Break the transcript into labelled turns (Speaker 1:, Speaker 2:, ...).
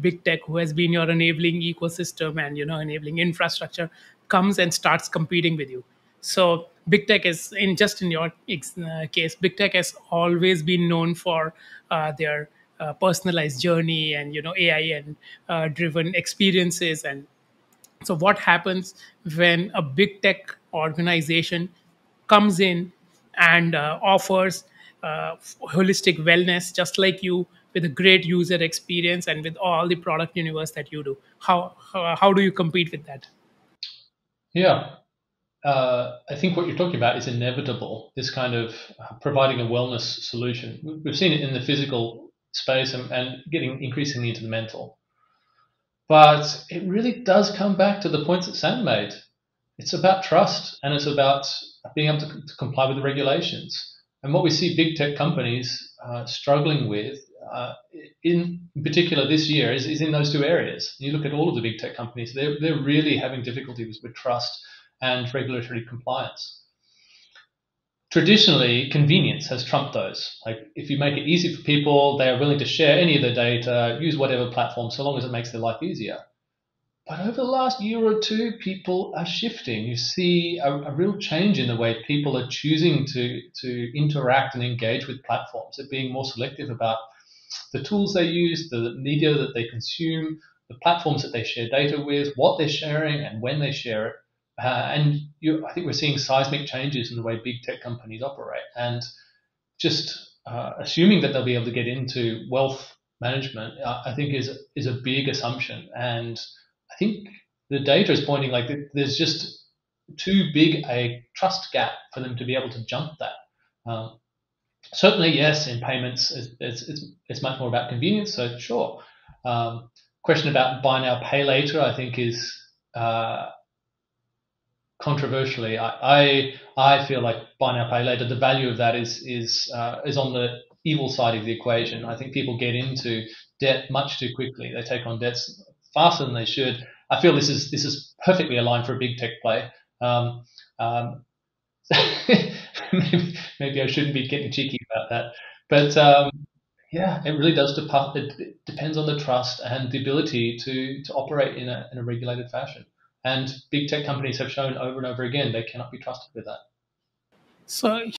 Speaker 1: big tech, who has been your enabling ecosystem and enabling infrastructure, comes and starts competing with you. So big tech is in your case, big tech has always been known for their personalized journey and AI and driven experiences. And so, what happens when a big tech organization comes in and offers holistic wellness, just like you, with a great user experience and with all the product universe that you do? How do you compete with that?
Speaker 2: Yeah. I think what you're talking about is inevitable. This kind of providing a wellness solution. We've seen it in the physical space and getting increasingly into the mental. But it really does come back to the points that Sam made. It's about trust and it's about being able to comply with the regulations. And what we see big tech companies struggling with, in particular this year, is in those two areas. You look at all of the big tech companies, they're really having difficulties with trust and regulatory compliance. Traditionally, convenience has trumped those. Like if you make it easy for people, they are willing to share any of their data, use whatever platform, so long as it makes their life easier. But over the last year or two, people are shifting. You see a real change in the way people are choosing to interact and engage with platforms. They're being more selective about the tools they use, the media that they consume, the platforms that they share data with, what they're sharing, and when they share it. I think we're seeing seismic changes in the way big tech companies operate. And just assuming that they'll be able to get into wealth management, I think is a big assumption. And I think the data is pointing like there's just too big a trust gap for them to be able to jump that. Certainly, yes, in payments, it's much more about convenience. So sure. Question about buy now, pay later, I think is controversially. I feel like buy now, pay later. The value of that is on the evil side of the equation. I think people get into debt much too quickly. They take on debts faster than they should. I feel this is perfectly aligned for a big tech play. Um, um, maybe I shouldn't be getting cheeky about that, but yeah, it really does depend. It depends on the trust and the ability to operate in a regulated fashion. And big tech companies have shown over and over again they cannot be trusted with that.
Speaker 1: So